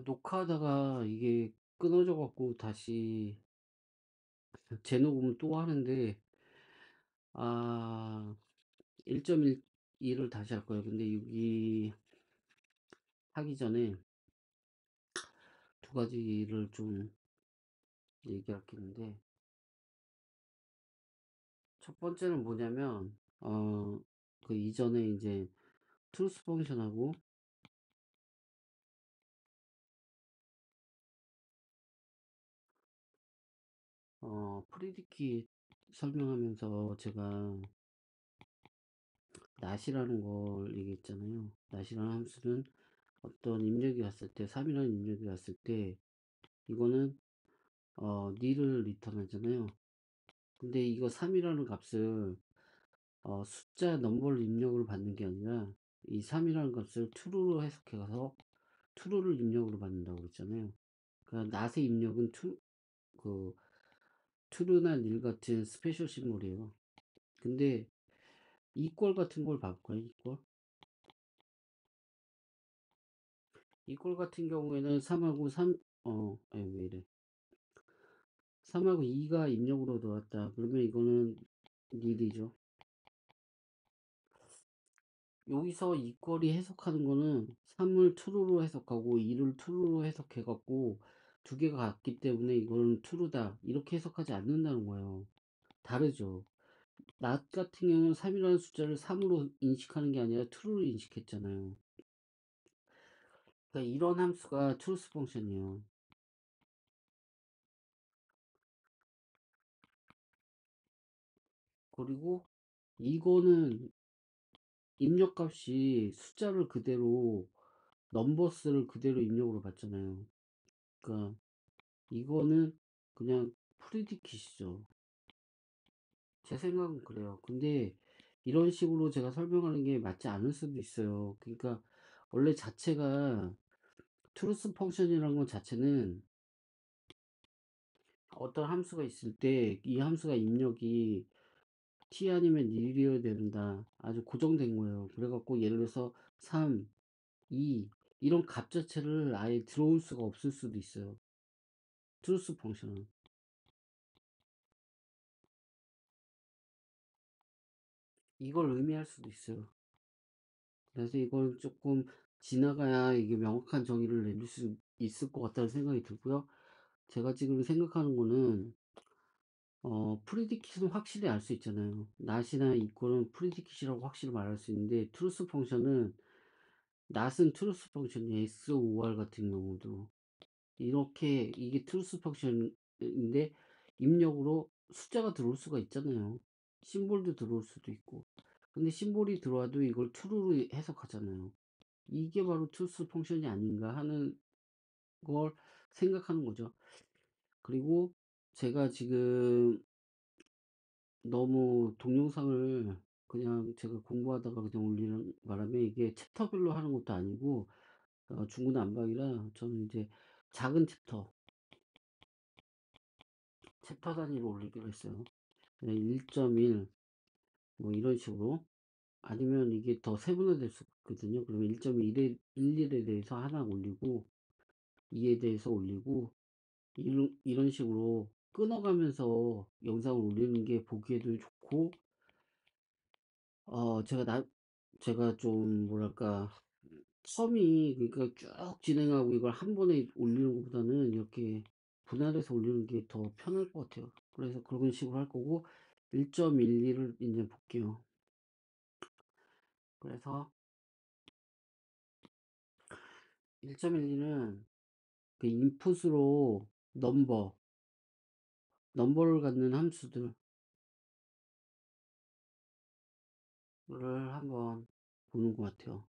녹화하다가 이게 끊어져 갖고 다시 재녹음을 또 하는데, 아, 1.12를 다시 할 거예요. 근데 여기 하기 전에 두 가지를 좀 얘기할 게 있는데, 첫 번째는 뭐냐면, 그 이전에 이제 트루스 펑션하고, 프리디키 설명하면서 제가 낫이라는 걸 얘기했잖아요. 낫이라는 함수는 어떤 입력이 왔을 때, 3이라는 입력이 왔을 때, 이거는 nil을 리턴하잖아요. 근데 이거 3이라는 값을 숫자 넘버를 입력으로 받는 게 아니라 이 3이라는 값을 true로 해석해 가서 true를 입력으로 받는다고 그랬잖아요. 그러니까 not의 입력은 그 true나 nil 같은 스페셜 심볼이에요. 근데 equal 같은 걸 바꿀까요? equal 같은 경우에는 3하고 3, 아니 왜 이래. 3하고 2가 입력으로 들어왔다. 그러면 이거는 nil이죠. 여기서 이퀄이 해석하는 거는 3을 true로 해석하고 2를 true로 해석해갖고 두 개가 같기 때문에 이거는 true다 이렇게 해석하지 않는다는 거예요. 다르죠. not 같은 경우는 3이라는 숫자를 3으로 인식하는 게 아니라 true로 인식했잖아요. 그러니까 이런 함수가 truth 펑션이에요. 그리고 이거는 입력값이 숫자를 그대로 넘버스를 그대로 입력으로 받잖아요. 그러니까 이거는 그냥 프리디킷이죠. 제 생각은 그래요. 근데 이런 식으로 제가 설명하는 게 맞지 않을 수도 있어요. 그러니까 원래 자체가 트루스 펑션이라는 것 자체는 어떤 함수가 있을 때 이 함수가 입력이 t 아니면 1이어야 된다. 아주 고정된 거예요. 그래갖고 예를 들어서 3, 2 이런 값 자체를 아예 들어올 수가 없을 수도 있어요. 트루스 펑션은. 이걸 의미할 수도 있어요. 그래서 이걸 조금 지나가야 이게 명확한 정의를 내릴 수 있을 것 같다는 생각이 들고요. 제가 지금 생각하는 거는 프리디킷은 확실히 알 수 있잖아요. not이나 equal은 프리디킷이라고 확실히 말할 수 있는데 truth 펑션은 not은 truth 펑션이 SOR 같은 경우도 이렇게 이게 truth 펑션인데 입력으로 숫자가 들어올 수가 있잖아요. 심볼도 들어올 수도 있고. 근데 심볼이 들어와도 이걸 true로 해석하잖아요. 이게 바로 truth 펑션이 아닌가 하는 걸 생각하는 거죠. 그리고 제가 지금 너무 동영상을 그냥 제가 공부하다가 그냥 올리는 바람에 이게 챕터별로 하는 것도 아니고 중구난방이라 저는 이제 작은 챕터 단위로 올리기로 했어요. 1.1 뭐 이런 식으로 아니면 이게 더 세분화될 수 있거든요. 그러면 1.1에 11에 대해서 하나 올리고 2에 대해서 올리고 이런 식으로 끊어가면서 영상을 올리는 게 보기에도 좋고, 어, 제가 제가 좀, 뭐랄까, 텀이, 그러니까 쭉 진행하고 이걸 한 번에 올리는 것보다는 이렇게 분할해서 올리는 게 더 편할 것 같아요. 그래서 그런 식으로 할 거고, 1.12를 이제 볼게요. 그래서 1.12는 그 인풋으로 넘버를 갖는 함수들을 한번 보는 것 같아요.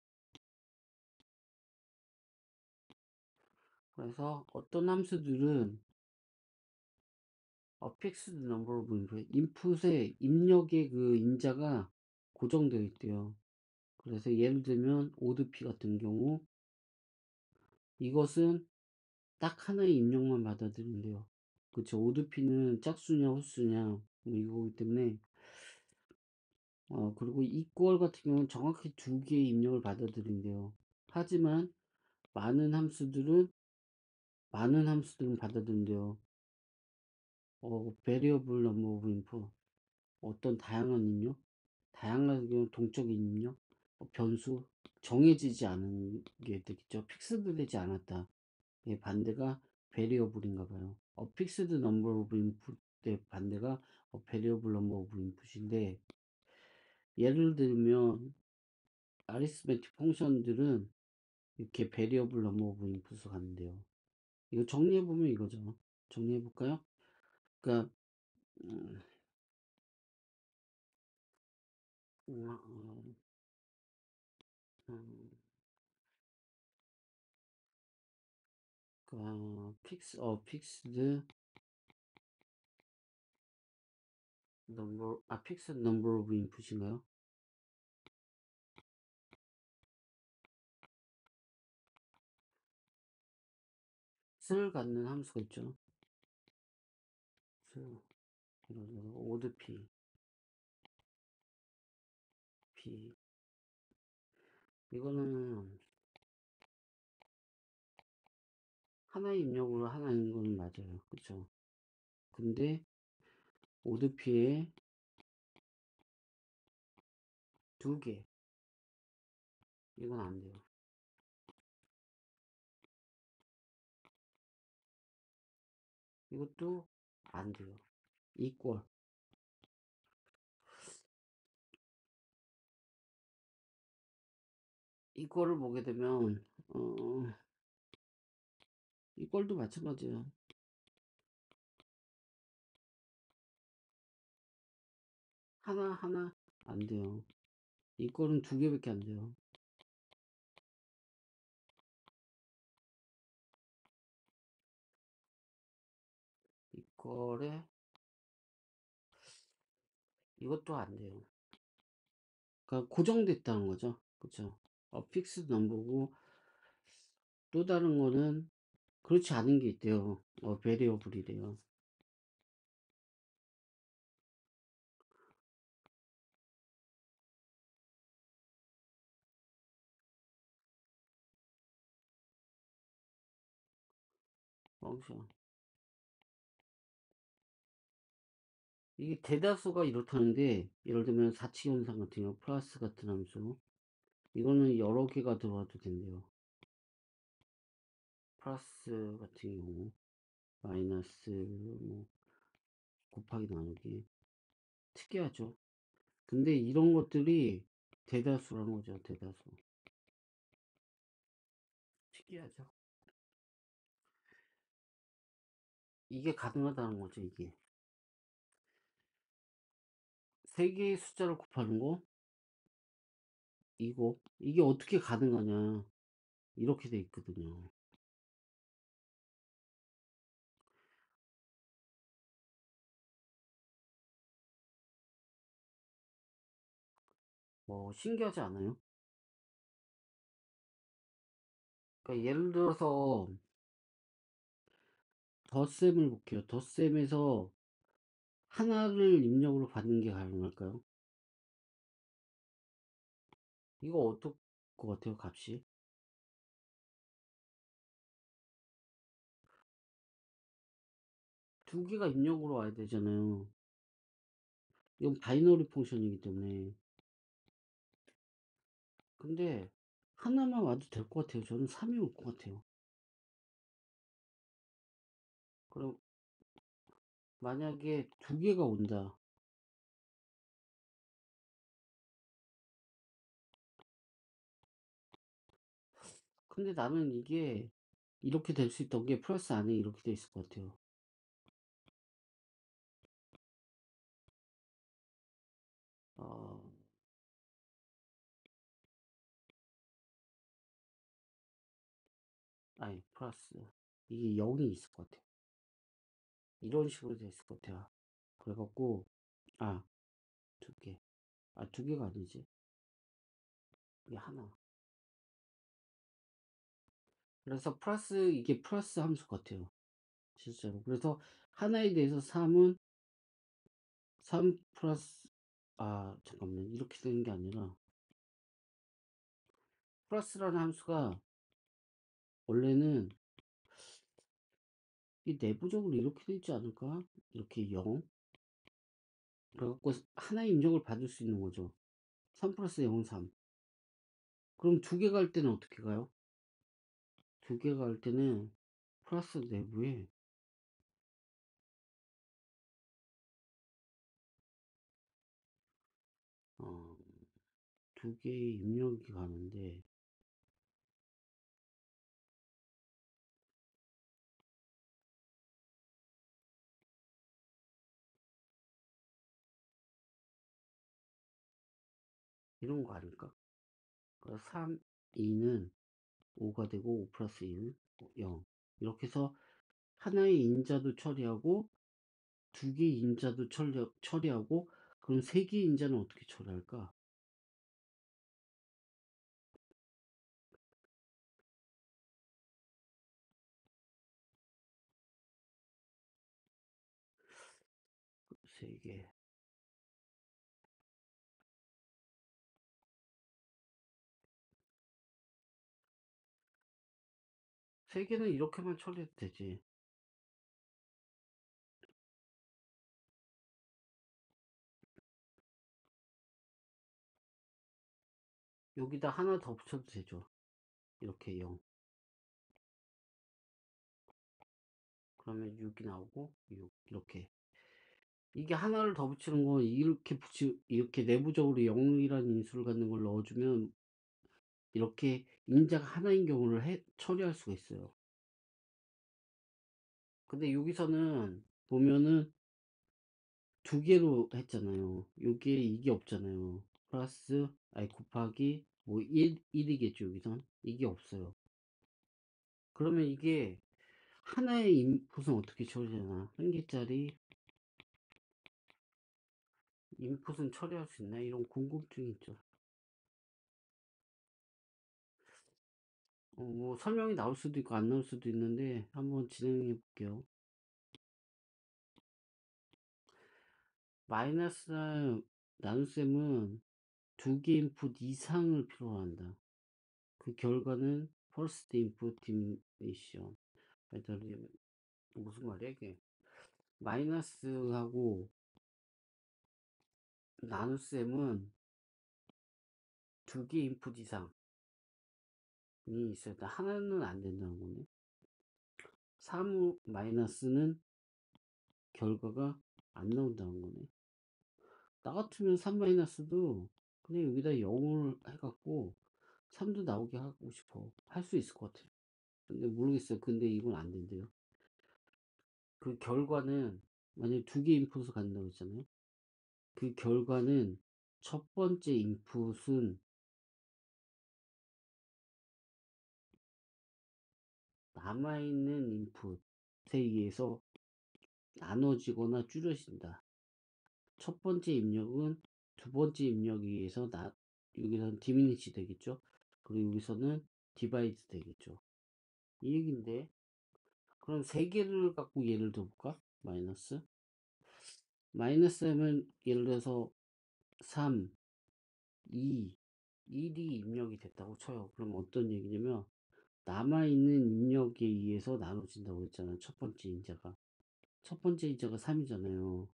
그래서 어떤 함수들은 fixed number로 보는 거예요. 인풋에 입력의 그 임자가 고정되어 있대요. 그래서 예를 들면 오드피 같은 경우 이것은 딱 하나의 입력만 받아들인대요. 그쵸. 오드피는 짝수냐 홀수냐 뭐 이거기 때문에 그리고 equal 같은 경우는 정확히 두 개의 입력을 받아들인대요. 하지만 많은 함수들은 받아들인대요. variable number of input. 어떤 다양한 입력, 다양한 경우 동적인 입력, 변수, 정해지지 않은 게 되겠죠. 픽스드 되지 않았다. 예, 반대가 variable인가 봐요. fixed number of input의 반대가 variable number of input인데, 예를 들면 arithmetic 펑션들은 이렇게 variable number of input을 가는데요. 이거 정리해보면 이거죠. 정리해볼까요? 그러니까 fixed fixed number of input인가요? 쓸 갖는 함수가 있죠. 예를 들어서 odd p 이거는 하나의 입력으로 하나인 건 맞아요. 그쵸? 근데 odd p에 두 개, 이건 안 돼요. 이것도 안 돼요. equal. equal을 보게 되면 equal도 마찬가지예요. 하나 안 돼요. equal은 두 개밖에 안 돼요. equal에 이것도 안 돼요. 그러니까 고정됐다는 거죠. 그쵸? fixed number고, 또 다른 거는 그렇지 않은 게 있대요. variable이래요. 펑션. 이게 대다수가 이렇다는데, 예를 들면 사치현상 같은 경우, 플러스 같은 함수, 이거는 여러 개가 들어와도 된대요. 플러스 같은 경우, 마이너스, 뭐, 곱하기 나누기. 특이하죠. 근데 이런 것들이 대다수라는 거죠, 대다수. 특이하죠. 이게 가능하다는 거죠, 이게. 세 개의 숫자를 곱하는 거, 이게 어떻게 가능하냐. 이렇게 돼 있거든요. 신기하지 않아요? 그러니까 예를 들어서 덧셈을 볼게요. 덧셈에서 하나를 입력으로 받는 게 가능할까요? 이거 어떨 것 같아요, 값이? 두 개가 입력으로 와야 되잖아요. 이건 바이너리 펑션이기 때문에. 근데 하나만 와도 될 것 같아요. 저는 3이 올 것 같아요. 그럼 만약에 두 개가 온다. 근데 나는 이게 이렇게 될 수 있던 게 플러스 안에 이렇게 돼 있을 것 같아요. 어, 아니, 플러스. 이게 0이 있을 것 같아요. 이런 식으로 돼 있을 것 같아요. 그래갖고, 아, 두 개. 두 개가 아니지. 이게 하나. 그래서 이게 플러스 함수 같아요. 실제로. 그래서 하나에 대해서 3은 3 플러스, 잠깐만. 이렇게 되는 게 아니라, 플러스라는 함수가 원래는 이 내부적으로 이렇게 되어 있지 않을까? 이렇게 0. 그래갖고 하나의 입력을 받을 수 있는 거죠. 3 플러스 0은 3. 그럼 두 개가 할 때는 어떻게 가요? 두 개가 할 때는 플러스 내부에 어, 두 개의 입력이 가는데 이런 거 아닐까? 그래서 3, 2는 5가 되고 5 플러스 1은 0. 이렇게 해서 하나의 인자도 처리하고 두 개의 인자도 처리하고 그럼 세 개의 인자는 어떻게 처리할까? 세 개. 세 개는 이렇게만 처리해도 되지. 여기다 하나 더 붙여도 되죠. 이렇게 0. 그러면 6이 나오고 6 이렇게. 이게 하나를 더 붙이는 건 이렇게 내부적으로 0이라는 인수를 갖는 걸 넣어주면 이렇게 인자가 하나인 경우를 처리할 수가 있어요. 근데 여기서는 보면은 두 개로 했잖아요. 여기에 이게 없잖아요. 플러스 아니 곱하기 뭐 1이겠죠. 여기선 이게 없어요. 그러면 이게 하나의 인풋은 어떻게 처리되나? 한 개짜리 인풋은 처리할 수 있나? 이런 궁금증이 있죠. 뭐 설명이 나올 수도 있고 안 나올 수도 있는데 한번 진행해 볼게요. 마이너스 나눗셈은 두 개 인풋 이상을 필요로 한다. 그 결과는 first input definition. 무슨 말이야 이게? 마이너스하고 나눗셈은 두 개 인풋 이상이 있어야 돼. 하나는 안 된다는 거네. 3 마이너스는 결과가 안 나온다는 거네. 나 같으면 3 마이너스도 그냥 여기다 0을 해갖고 3도 나오게 하고 싶어. 할 수 있을 것 같아요. 근데 모르겠어요. 근데 이건 안 된대요. 그 결과는 만약에 두 개 인풋을 간다고 했잖아요. 그 결과는 첫 번째 인풋은 남아있는 인풋에 의해서 나눠지거나 줄여진다. 첫 번째 입력은 두 번째 입력에 의해서 여기서는 디미니시 되겠죠. 그리고 여기서는 디바이드 되겠죠. 이 얘기인데 그럼 세 개를 갖고 예를 들어볼까? 마이너스 하면 예를 들어서 3, 2, 1이 입력이 됐다고 쳐요. 그럼 어떤 얘기냐면 남아있는 입력에 의해서 나눠진다고 했잖아요. 첫 번째 인자가. 첫 번째 인자가 3이잖아요.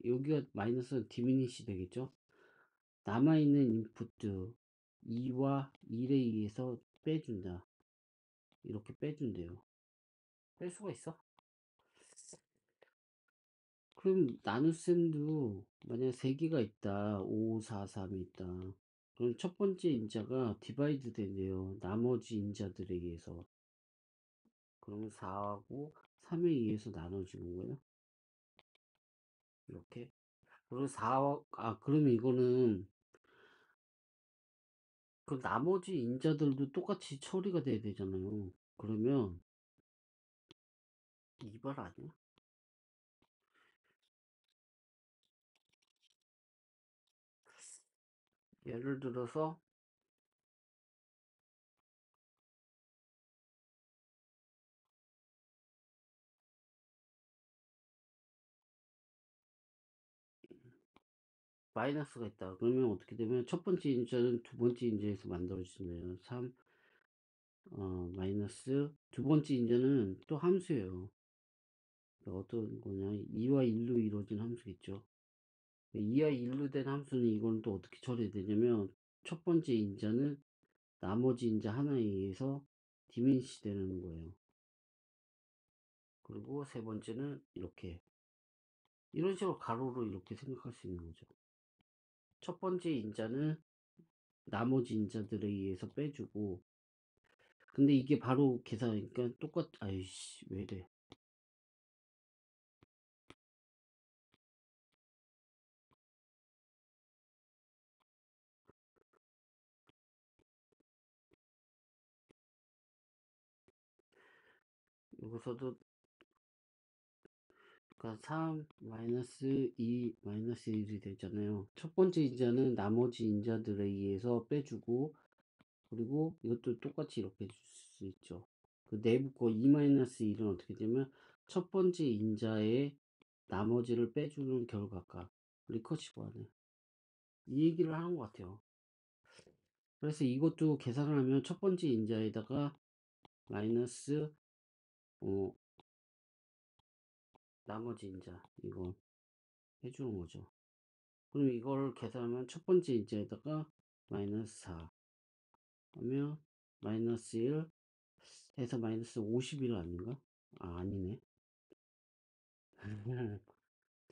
여기가 마이너스 디미니시 되겠죠? 남아있는 인풋 2와 1에 의해서 빼준다. 이렇게 빼준대요. 뺄 수가 있어? 그럼 나눗셈도 만약에 3개가 있다. 5, 4, 3이 있다. 그럼 첫 번째 인자가 디바이드 된대요. 나머지 인자들에 의해서. 그러면 4하고 3에 의해서 나눠지는 거예요. 이렇게. 그리고 4, 그러면 이거는 그 나머지 인자들도 똑같이 처리가 돼야 되잖아요. 그러면 이발 아니야? 예를 들어서 마이너스가 있다. 그러면 어떻게 되면 첫 번째 인자는 두 번째 인자에서 만들어지네요. 3, 마이너스 두 번째 인자는 또 함수예요. 어떤 거냐? 2와 1로 이루어진 함수겠죠. 2와 1로 된 함수는 이건 또 어떻게 처리되냐면 첫 번째 인자는 나머지 인자 하나에 의해서 디미니시 되는 거예요. 그리고 세 번째는 이렇게 이런 식으로 가로로 이렇게 생각할 수 있는 거죠. 첫 번째 인자는 나머지 인자들에 의해서 빼주고, 근데 이게 바로 계산하니까 아이씨 왜 이래. 여기서도 그러니까 3 마이너스 2 마이너스 1이 되잖아요. 첫 번째 인자는 나머지 인자들에 의해서 빼주고, 그리고 이것도 똑같이 이렇게 해줄 수 있죠. 그 내부 거 2 마이너스 1은 어떻게 되면 첫 번째 인자의 나머지를 빼주는 결과값, 리커시브하네. 이 얘기를 하는 것 같아요. 그래서 이것도 계산을 하면 첫 번째 인자에다가 마이너스 나머지 인자 이거 해주는 거죠. 그럼 이걸 계산하면 첫 번째 인자에다가 마이너스 4 하면 마이너스 1 해서 마이너스 51 아닌가? 아 아니네.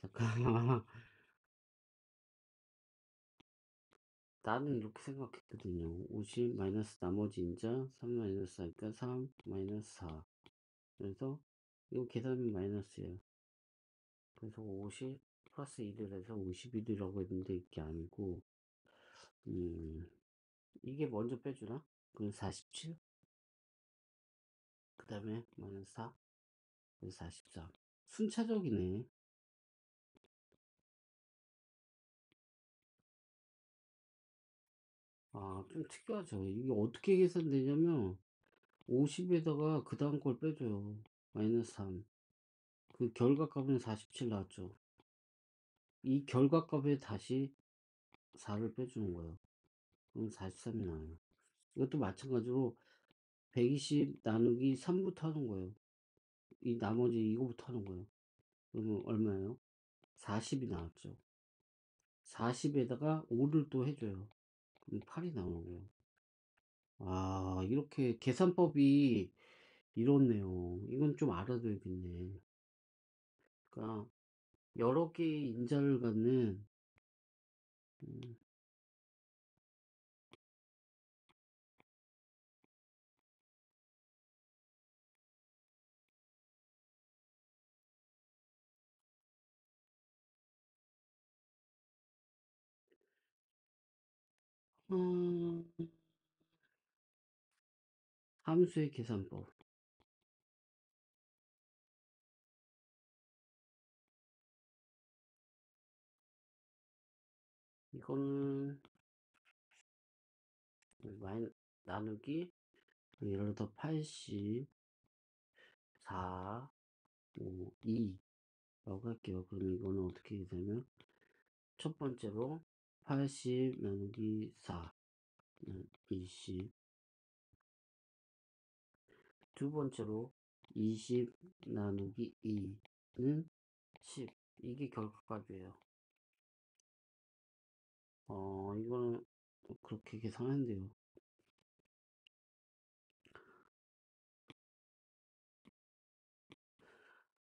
잠깐만. 나는 이렇게 생각했거든요. 50 마이너스 나머지 인자 3 마이너스 하니까 3 마이너스 4. 그래서 이거 계산하면 마이너스예요. 그래서 50 플러스 1을 해서 51이라고 했는데 이게 아니고 이게 먼저 빼주나? 그럼 47? 그 다음에 마이너스 4 그래서 44. 순차적이네. 아, 좀 특이하죠. 이게 어떻게 계산되냐면 50에다가 그 다음 걸 빼줘요. 마이너스 3. 그 결과값은 47 나왔죠. 이 결과값에 다시 4를 빼주는 거예요. 그럼 43이 나와요. 이것도 마찬가지로 120 나누기 3부터 하는 거예요. 이 나머지 이거부터 하는 거예요. 그러면 얼마예요? 40이 나왔죠. 40에다가 5를 또 해줘요. 그럼 8이 나오는 거예요. 아, 이렇게 계산법이 이렇네요. 이건 좀 알아둬야겠네. 그러니까 여러 개의 인자를 갖는 음, 어, 함수의 계산법. 이거는 마이 나누기 예를 들어 84, 2라고 할게요. 그럼 이거는 어떻게 되냐면 첫 번째로 80 나누기 4 20. 두 번째로 20 나누기 2는 10. 이게 결과값이에요. 이거는 그렇게 계산한대요.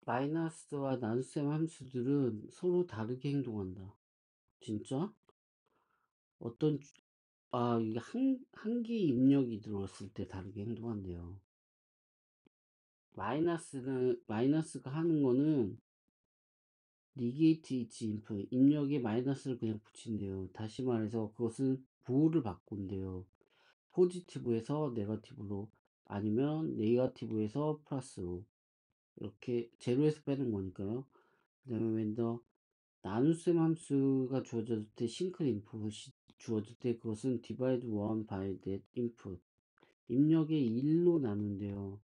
마이너스와 나눗셈 함수들은 서로 다르게 행동한다. 진짜? 어떤, 이게 한 개의 입력이 들어왔을 때 다르게 행동한대요. 마이너스가 하는 거는 negate each input, 입력에 마이너스를 그냥 붙인대요. 다시 말해서 그것은 부호를 바꾼대요. 포지티브에서 네거티브로 아니면 네거티브에서 플러스로 이렇게 제로에서 빼는 거니까요. 그 다음에 웬더 나눗셈 함수가 주어졌을 때 싱크 인풋이 주어질 때 그것은 divide 1 by that input 입력의 1로 나눈대요.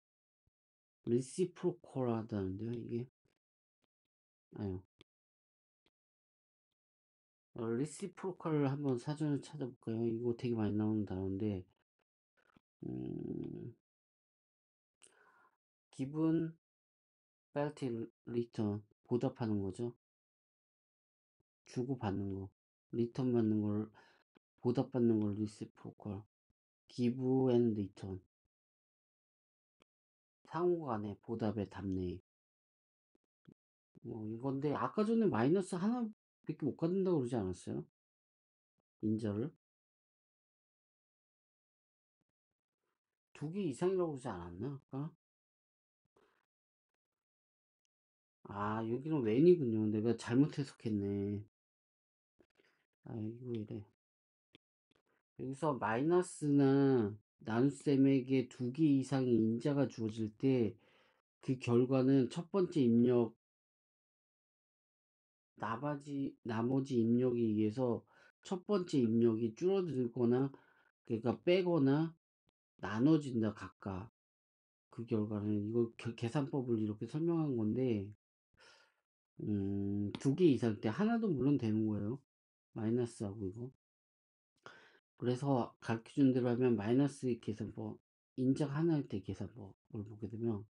reciprocal 하다는데요 이게 아유 reciprocal을 한번 사전을 찾아볼까요? 이거 되게 많이 나오는 단어인데 기분, 펠티, 리턴. 보답하는 거죠. 주고 받는 거. 리턴 받는 걸, 보답 받는 걸 리시프로컬. 기브 앤 리턴. 상호 간의 보답의 답례. 뭐 이건데 아까 전에 마이너스 하나밖에 못 갖는다고 그러지 않았어요? 인자를? 2개 이상이라고 그러지 않았나 아까? 아 여기는 웬이군요. 내가 잘못 해석했네. 아이고 이래. 여기서 마이너스나 나눗셈에게 2개 이상의 인자가 주어질 때 그 결과는 첫 번째 입력 나머지 입력에 의해서 첫 번째 입력이 줄어들거나 그러니까 빼거나 나눠진다 각각. 그 결과는 이거 계산법을 이렇게 설명한 건데 2개 이상 때 하나도 물론 되는 거예요. 마이너스하고 이거. 그래서 가르쳐준 대로 하면 마이너스 계산법 인작 하나 할 때 계산법을 보게 되면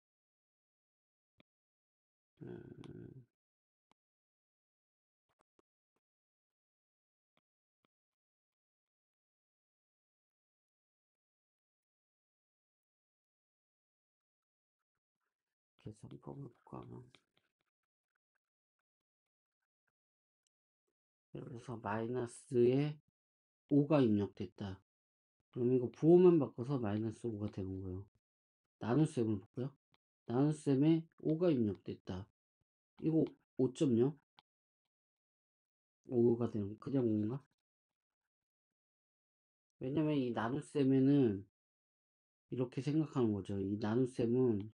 음, 계산법을 볼까 하면 그래서 마이너스에 5가 입력됐다. 그럼 이거 부호만 바꿔서 마이너스 5가 되는 거예요. 나눗셈을 볼까요? 나눗셈에 5가 입력됐다. 이거 5.0? 5가 되는 그냥 5인가? 왜냐면 이 나눗셈에는 이렇게 생각하는 거죠. 이 나눗셈은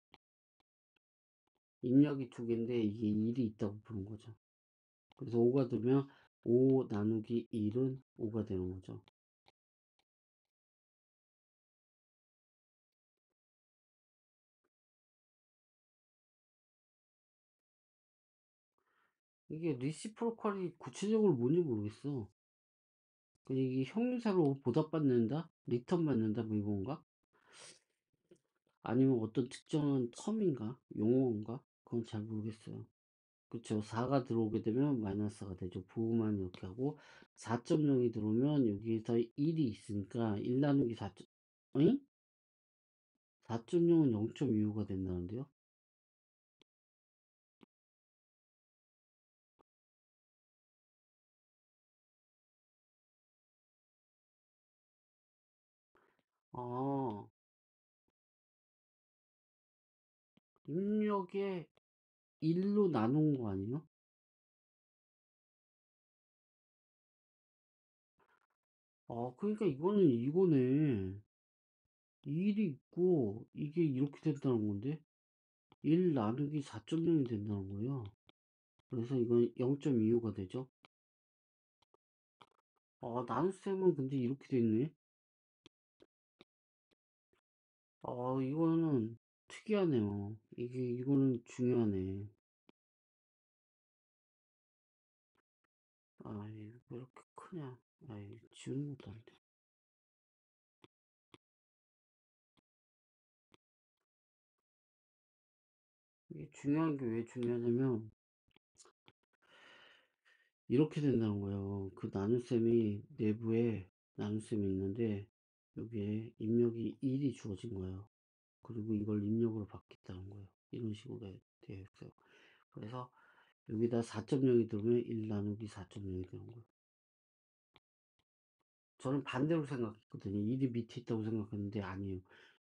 입력이 2개인데 이게 1이 있다고 보는 거죠. 그래서 5가 되면 5 나누기 1은 5가 되는 거죠. 이게 리시프로컬이 구체적으로 뭔지 모르겠어. 그냥 이게 형용사로 보답받는다? 리턴 받는다? 뭐 이건가? 아니면 어떤 특정한 텀인가? 용어인가? 그건 잘 모르겠어요. 그쵸. 4가 들어오게 되면 마이너스가 되죠. 부호만 이렇게 하고 4.0이 들어오면 여기에서 1이 있으니까 1 나누기 4. 응? 4.0은 0.25가 된다는데요? 아, 입력에 1로 나눈 거 아니에요? 아, 그러니까 이거는 이거네. 1이 있고 이게 이렇게 된다는 건데 1 나누기 4.0이 된다는 거예요. 그래서 이건 0.25가 되죠. 아, 나눗셈은 근데 이렇게 돼 있네. 아, 이거는 특이하네요. 이거는 중요하네. 아, 이거 왜 이렇게 크냐. 아이, 지우는 것도 안 돼. 이게 중요한 게 왜 중요하냐면, 이렇게 된다는 거예요. 그 나눗셈이 내부에 나눗셈이 있는데, 여기에 입력이 1이 주어진 거예요. 그리고 이걸 입력으로 바뀌었다는 거예요. 이런 식으로 되어 있어요. 그래서 여기다 4.0이 들어오면 1 나누기 4.0이 되는 거예요. 저는 반대로 생각했거든요. 1이 밑에 있다고 생각했는데 아니에요.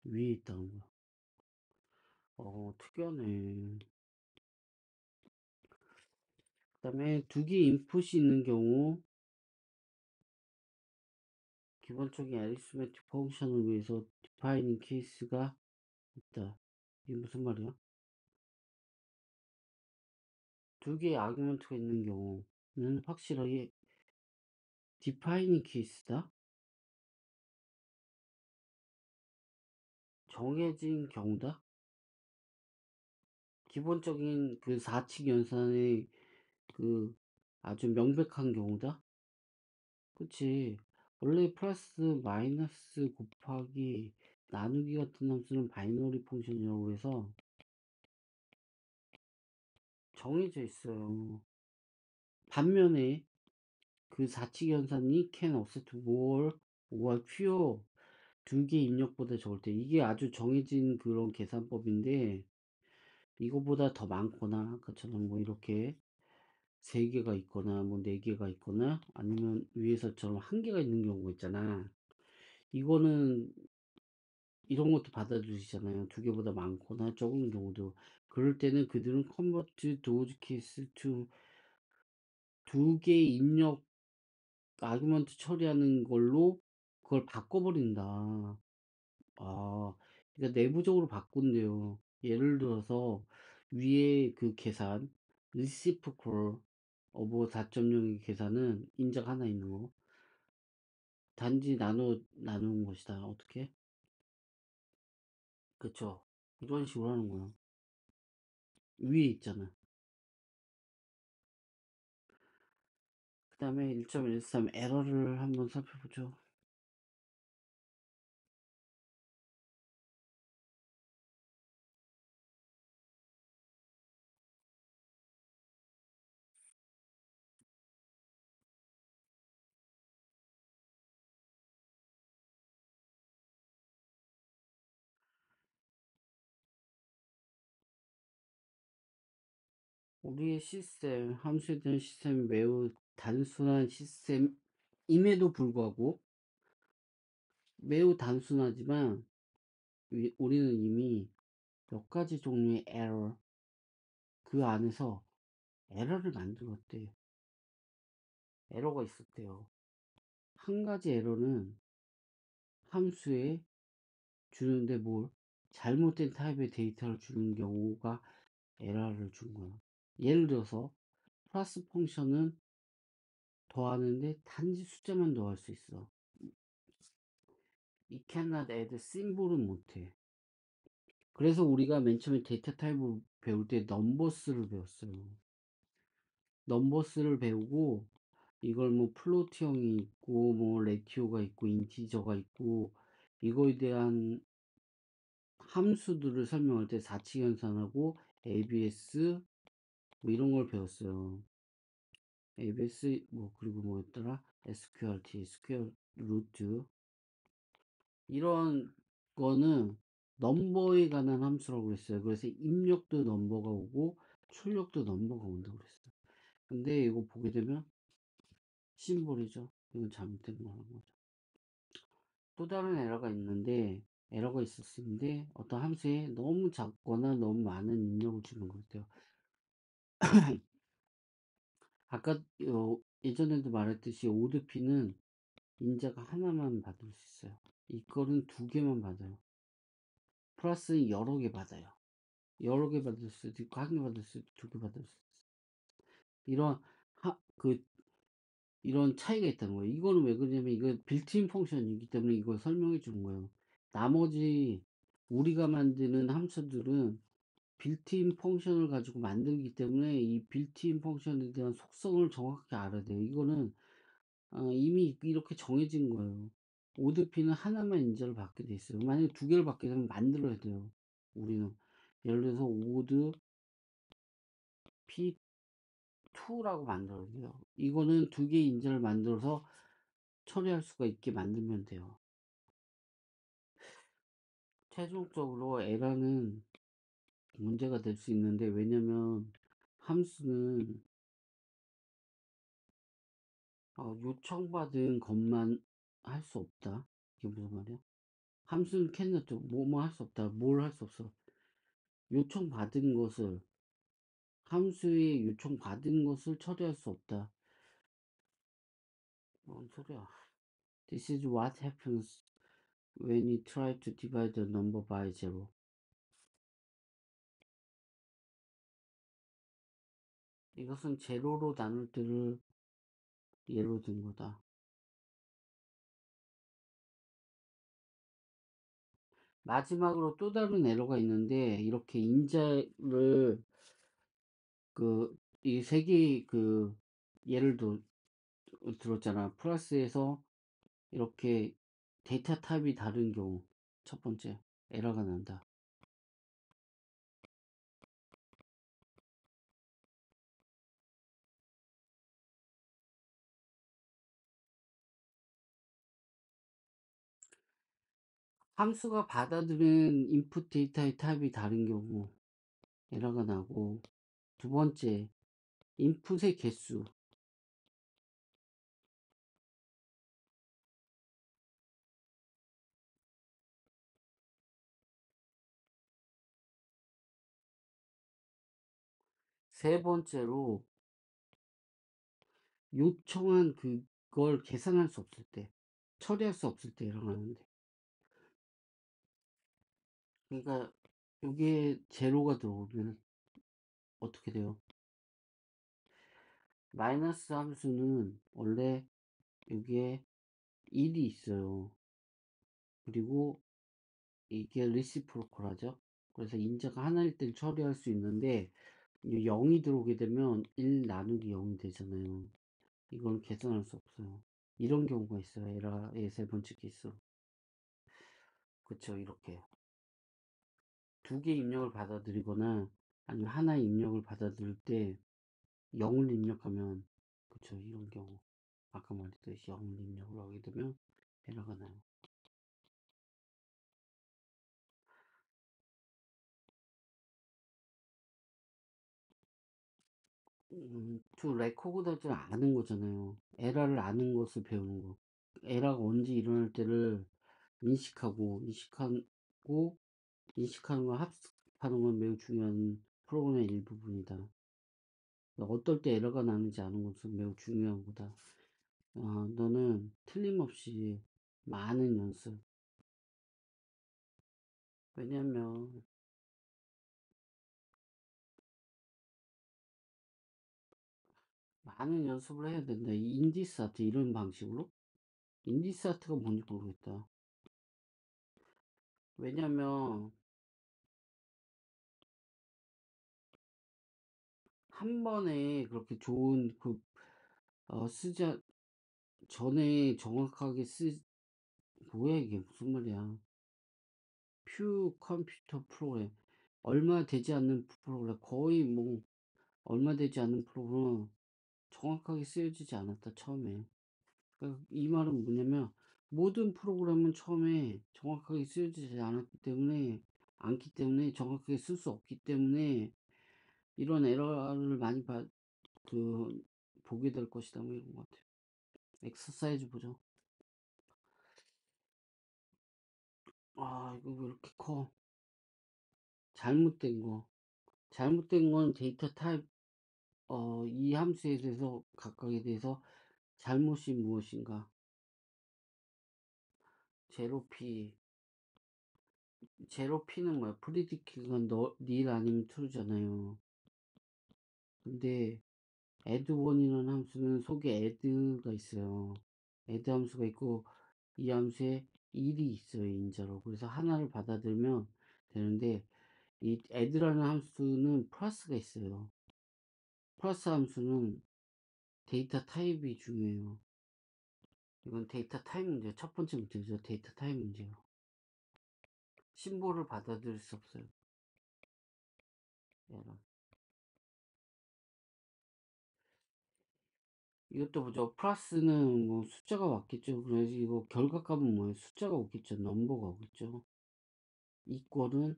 위에 있다는 거야. 특이하네. 그 다음에 2개 인풋이 있는 경우 기본적인 arithmetic 펑션을 위해서 defining case가 있다. 이게 무슨 말이야? 2개의 아규먼트가 있는 경우는 확실하게 defining case다. 정해진 경우다. 기본적인 그 4칙 연산의 그 아주 명백한 경우다. 그치. 원래 플러스 마이너스 곱하기 나누기 같은 함수는 바이너리 펑션이라고 해서 정해져 있어요. 반면에 그 사칙 연산이 can offset more or fewer 두 개 입력보다 적을 때 이게 아주 정해진 그런 계산법인데 이거보다 더 많거나 아까처럼 뭐 이렇게 3개가 있거나 뭐 4개가 있거나 아니면 위에서처럼 1개가 있는 경우가 있잖아. 이거는 이런 것도 받아주시잖아요. 2개보다 많거나 적은 경우도. 그럴 때는 그들은 convert those cases to 2개 입력 아규먼트 처리하는 걸로 그걸 바꿔버린다. 그러니까 내부적으로 바꾼대요. 예를 들어서 위에 그 계산 reciprocal of 4.0의 계산은 인적 하나 있는 거 단지 나누는 것이다. 어떻게? 그쵸? 이런 식으로 하는 거야. 위에 있잖아. 그 다음에 1.13 에러를 한번 살펴보죠. 우리의 시스템, 함수에 대한 시스템이 매우 단순한 시스템임에도 불구하고 매우 단순하지만 우리는 이미 몇 가지 종류의 에러 그 안에서 에러를 만들었대요. 에러가 있었대요. 한 가지 에러는 함수에 주는데 뭘 잘못된 타입의 데이터를 주는 경우가 에러를 준 거야. 예를 들어서 플러스 펑션은 더하는데 단지 숫자만 더할 수 있어. It cannot add symbol은 못해. 그래서 우리가 맨 처음에 데이터 타입을 배울 때 넘버스를 배웠어요. 넘버스를 배우고 이걸 뭐 플로트형이 있고 뭐 레티오가 있고 인티저가 있고 이거에 대한 함수들을 설명할 때 사칙 연산하고 ABS 뭐 이런 걸 배웠어요. ABS 뭐 그리고 뭐였더라? SQRT, 스퀘어 루트 이런 거는 넘버에 관한 함수라고 그랬어요. 그래서 입력도 넘버가 오고 출력도 넘버가 온다고 그랬어요. 근데 이거 보게 되면 심볼이죠. 이건 잘못된 거라는 거죠. 또 다른 에러가 있는데 에러가 있었는데 어떤 함수에 너무 작거나 너무 많은 입력을 주는 것 같아요. 아까 예전에도 말했듯이 오드피는 인자가 하나만 받을 수 있어요. 이거는 2개만 받아요. 플러스 여러 개 받아요. 여러 개 받을 수도 있고 한 개 받을 수도 있고 2개 받을 수도 있어요. 이런 이런 차이가 있다는 거예요. 이거는 왜 그러냐면 이거 빌트인 펑션이기 때문에 이걸 설명해 주는 거예요. 나머지 우리가 만드는 함수들은 빌트인 펑션을 가지고 만들기 때문에 이 빌트인 펑션에 대한 속성을 정확하게 알아야 돼요. 이거는 이미 이렇게 정해진 거예요. 오드피는 하나만 인자를 받게 돼 있어요. 만약에 2개를 받게 되면 만들어야 돼요. 우리는 예를 들어서 오드 P2라고 만들어야 돼요. 이거는 2개 인자를 만들어서 처리할 수가 있게 만들면 돼요. 최종적으로 에러는 문제가 될 수 있는데 왜냐면 함수는 요청받은 것만 할 수 없다. 이게 무슨 말이야? 함수는 캔너죠. 뭐뭐 할 수 없다. 뭘 할 수 없어. 요청받은 것을 함수에 요청받은 것을 처리할 수 없다. 뭔 소리야? This is what happens when you try to divide a number by zero. 이것은 제로로 나눌 때를 예로 든 거다. 마지막으로 또 다른 에러가 있는데 이렇게 인자를 이 세 개 예를 들었잖아. 플러스에서 이렇게 데이터 타입이 다른 경우 첫 번째 에러가 난다. 함수가 받아들인 인풋 데이터의 타입이 다른 경우 에러가 나고, 두 번째, 인풋의 개수. 세 번째로, 요청한 그걸 계산할 수 없을 때, 처리할 수 없을 때 에러가 나는데. 그러니까, 이게 제로가 들어오면 어떻게 돼요? 마이너스 함수는 원래 여기에 1이 있어요. 그리고 이게 리시프로컬하죠. 그래서 인자가 하나일 땐 처리할 수 있는데 0이 들어오게 되면 1 나누기 0이 되잖아요. 이건 계산할 수 없어요. 이런 경우가 있어요. 에러의 세 번째 케이스. 그쵸, 이렇게 두 개 입력을 받아들이거나 아니면 하나의 입력을 받아들일 때 0을 입력하면, 그쵸, 이런 경우 아까 말했듯이 0을 입력을 하게 되면 에러가 나요. to recognize를 아는 거잖아요. 에러를 아는 것을 배우는 거. 에러가 언제 일어날 때를 인식하는 거 합습하는 건 매우 중요한 프로그램의 일부분이다. 어떨 때 에러가 나는지 아는 것은 매우 중요한 거다. 너는 틀림없이 많은 연습. 왜냐면 많은 연습을 해야 된다. 이 인디스아트 이런 방식으로. 인디스아트가 뭔지 모르겠다. 왜냐면 한 번에 그렇게 좋은 쓰자 전에 정확하게 뭐야 이게 무슨 말이야. 퓨 컴퓨터 프로그램. 얼마 되지 않는 프로그램, 거의 뭐 얼마 되지 않는 프로그램 정확하게 쓰여지지 않았다 처음에. 그러니까 이 말은 뭐냐면 모든 프로그램은 처음에 정확하게 쓰여지지 않기 때문에 정확하게 쓸 수 없기 때문에 이런 에러를 많이 보게 될 것이다, 뭐 이런 것 같아요. 엑서사이즈 보죠. 이거 왜 이렇게 커? 잘못된 건 데이터 타입, 이 함수에 대해서, 각각에 대해서 잘못이 무엇인가? 제로피는 뭐야? 프리디키가 닐 아니면 true잖아요. 근데 add1이라는 함수는 속에 add가 있어요. add 함수가 있고 이 함수에 1이 있어요, 인자로. 그래서 하나를 받아들면 되는데 이 add라는 함수는 플러스가 있어요. 플러스 함수는 데이터 타입이 중요해요. 이건 데이터 타입 문제, 첫 번째 문제죠. 데이터 타입 문제요. 심볼을 받아들일 수 없어요. 얘는. 이것도 보죠. 플러스는 뭐 숫자가 왔겠죠. 그래서 이거 결과값은 뭐예요? 숫자가 오겠죠. 넘버가 오겠죠. 이꼴은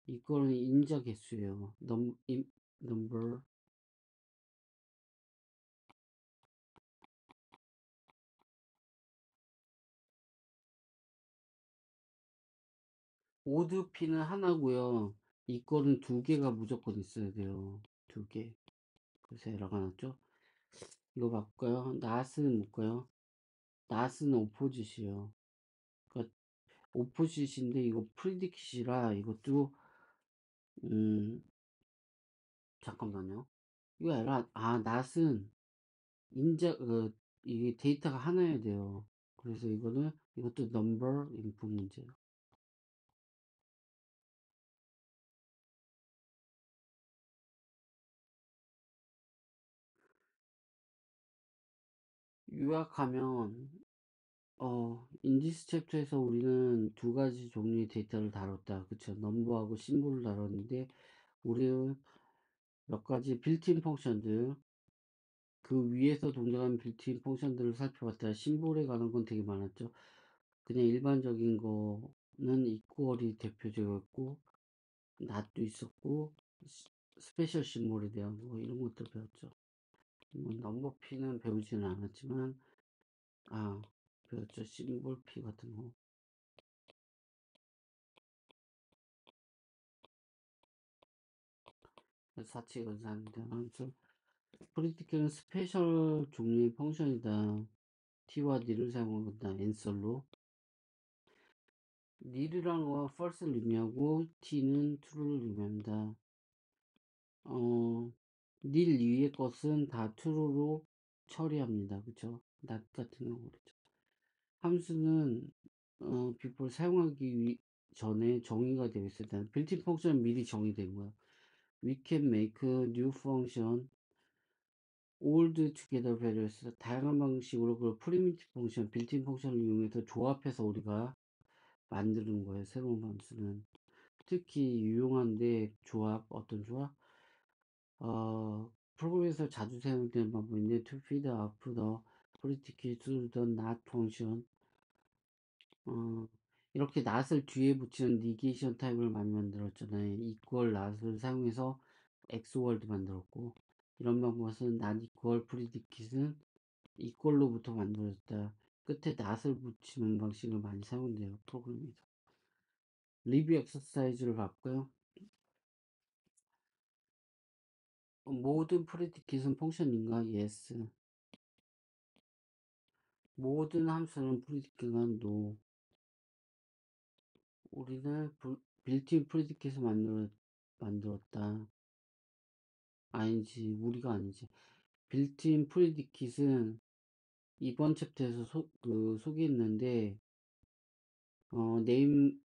인자 개수예요. 넘버. 오드 P는 하나고요. 이꼴은 두 개가 무조건 있어야 돼요. 두 개. 그래서 에러가 났죠. 이거 바꿀까요? not은 뭘까요? not은 오포짓이에요. 그러니까 오포짓인데 이거 프리딕시라 이것도 잠깐만요. 이거 not은 이게 데이터가 하나여야 돼요. 그래서 이것도 넘버 인풋 문제예요. 요약하면 인디스 챕터에서 우리는 두 가지 종류의 데이터를 다뤘다. 그쵸? 넘버하고 심볼을 다뤘는데 우리는 몇 가지 빌트인 펑션들, 그 위에서 동작하는 빌트인 펑션들을 살펴봤다. 심볼에 관한 건 되게 많았죠. 그냥 일반적인 거 이퀄이 대표적이었고 낫도 있었고 스페셜 심볼에 대한 거 이런 것들 배웠죠. 뭐 넘버 P는 배우지는 않았지만 배웠죠. 심볼 P 같은 거. 사칙 연산에 대한 함수. 프리티클은 스페셜 종류의 펑션이다. t와 n를 사용한다. 앤설로. nil이라는 거와 false를 의미하고 t는 true를 의미합니다. nil 이외의 것은 다 true로 처리합니다. 그쵸? not 같은 경우 그렇죠. 함수는 before 사용하기 전에 정의가 되어 있어야 돼. 빌트인 펑션은 미리 정의된 거야. We can make a new function old together various 다양한 방식으로 그 프리미티브 펑션, 빌트인 펑션을 이용해서 조합해서 우리가 만드는 거예요. 새로운 함수는. 특히 유용한데 어떤 조합? 프로그램에서 자주 사용되는 방법인데 to feed up the political to the not function. 이렇게 not을 뒤에 붙이는 negation 타입을 많이 만들었잖아요. equal not을 사용해서 xword 만들었고, 이런 방법은 not equal predicat은 equal로부터 만들어졌다. 끝에 not을 붙이는 방식을 많이 사용돼요. 프로그램에서. 리뷰 엑서사이즈를 볼까요? 모든 프리디킷은 펑션인가? yes. 모든 함수는 프리디킷은 no. 우리는 빌트인 프리디킷을 만들었다. 아니지, 우리가 아니지. 빌트인 프리디킷은 이번 챕터에서 소개했는데, 네임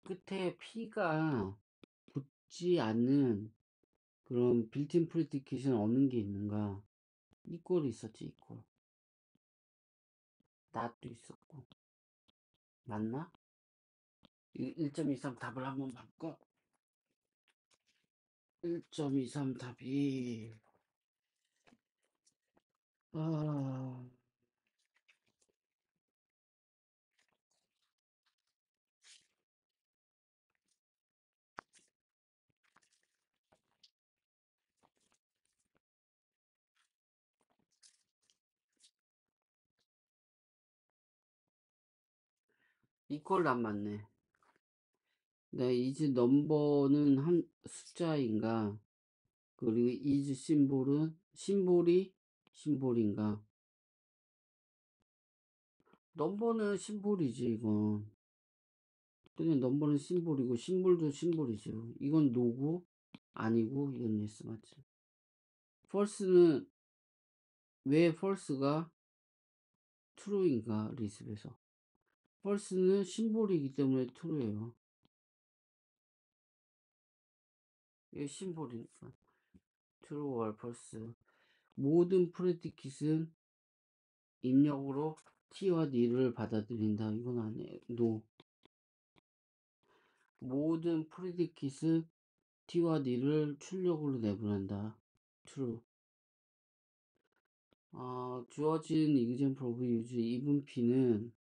끝에 P가 붙지 않는 그런 빌트인 프리디킷은 없는 게 있는가? 이퀄이 있었지, 이퀄. not도 있었고. 맞나? 1.23 답을 한번 바꿔. 1.23 답이 이퀄 안 맞네. 네, 이즈 넘버는 한 숫자인가? 그리고 이즈 심볼은 심볼인가? 넘버는 심볼이지 이건. 근데 넘버는 심볼이고 심볼도 심볼이죠. 이건 노고 아니고 이건 예스 맞지? false는 왜 false가 true인가? 리습에서 false는 심볼이기 때문에 true예요. 이게 심볼이니까 true or false. 모든 프레디킷은 입력으로 t와 n를 받아들인다. 이건 아니에요. no. 모든 프레디킷은 t와 n를 출력으로 내보낸다. true. 주어진 example of use even p는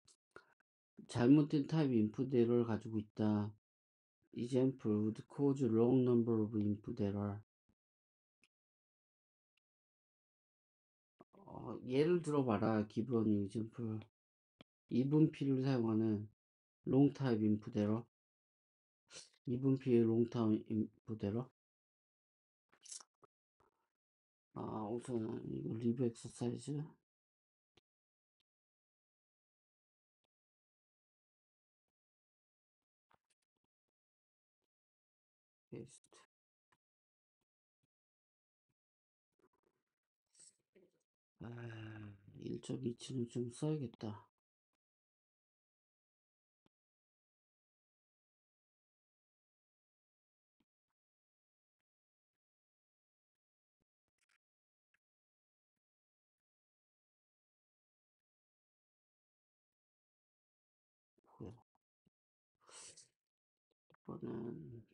잘못된 타입 input error를 가지고 있다. example would cause wrong number of input error. 예를 들어봐라. given example. even p를 사용하는 long type input error. even p의 long type input error. 우선 이거 리뷰 엑서사이즈 베스트 1.27은 좀 써야겠다. 뭐야 이거는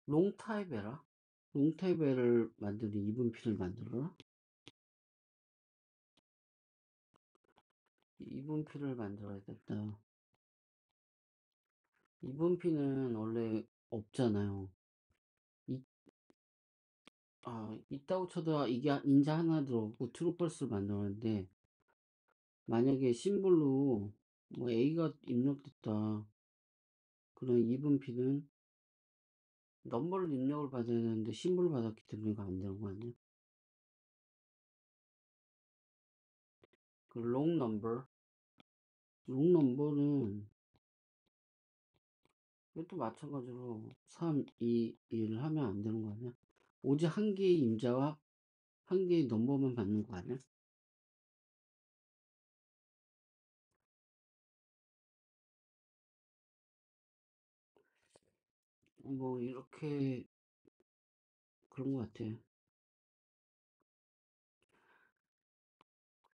롱타입에라? 롱타입에를 만드는 이분필을 만들어라? 이분필을 만들어야 된다. 이분필은 원래 없잖아요. 있다고 쳐도 이게 인자 하나 들어오고 트루펄스를 만들었는데, 만약에 심볼로 뭐 A가 입력됐다. 그런 이분필은 넘버를 입력을 받아야 되는데 심볼을 받았기 때문에 이거 안 되는 거 아니야? 그 롱 넘버는 이것도 마찬가지로 3, 2, 1 하면 안 되는 거 아니야? 오직 한 개의 임자와 한 개의 넘버만 받는 거 아니야? 뭐 이렇게 그런 거 같아.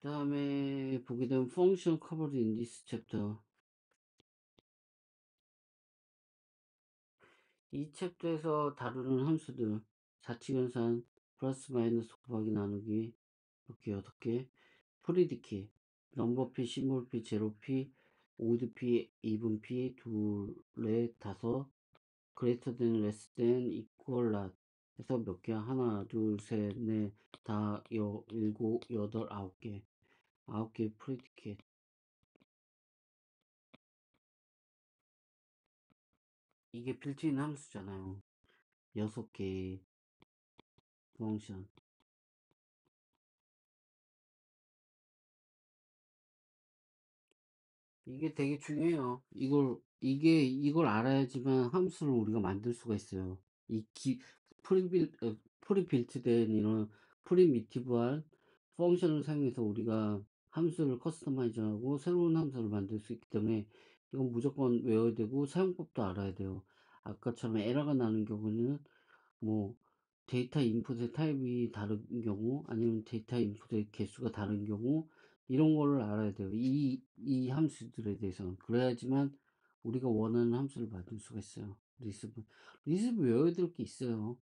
그 다음에 보게 되면 function covered in this chapter. 이 챕터에서 다루는 함수들 자치연산 플러스 마이너스 곱하기 나누기 이렇게 6개 프리디키 넘버피 심볼피 제로피 오드피 이분피 둘넷 다섯 그레이터 된 레스 된 이퀄 낫 해서 몇 개야? 하나 둘셋넷다 일곱 여덟 아홉 개 프리디켓. 이게 빌트인 함수잖아요. 6개 펑션. 이게 되게 중요해요. 이걸 알아야지만 함수를 우리가 만들 수가 있어요. 이 프리빌트된 이런 프리미티브한 펑션을 사용해서 우리가 함수를 커스터마이즈하고 새로운 함수를 만들 수 있기 때문에 이건 무조건 외워야 되고 사용법도 알아야 돼요. 아까처럼 에러가 나는 경우는 뭐 데이터 인풋의 타입이 다른 경우 아니면 데이터 인풋의 개수가 다른 경우 이런 거를 알아야 돼요. 이 함수들에 대해서는 그래야지만 우리가 원하는 함수를 만들 수가 있어요. 리스브 외워야 될 게 있어요.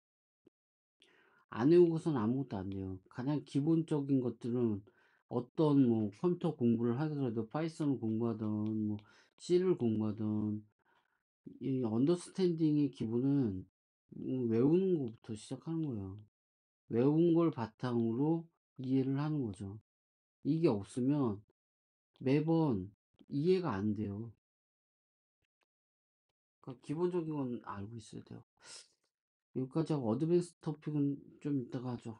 안 외우고선 아무것도 안 돼요. 가장 기본적인 것들은 어떤 뭐 컴퓨터 공부를 하더라도 파이썬을 공부하던 뭐 C를 공부하던 이 언더스탠딩의 기본은 외우는 것부터 시작하는 거예요. 외운 걸 바탕으로 이해를 하는 거죠. 이게 없으면 매번 이해가 안 돼요. 그러니까 기본적인 건 알고 있어야 돼요. 여기까지 하고 어드밴스 토픽은 좀 이따가 하죠.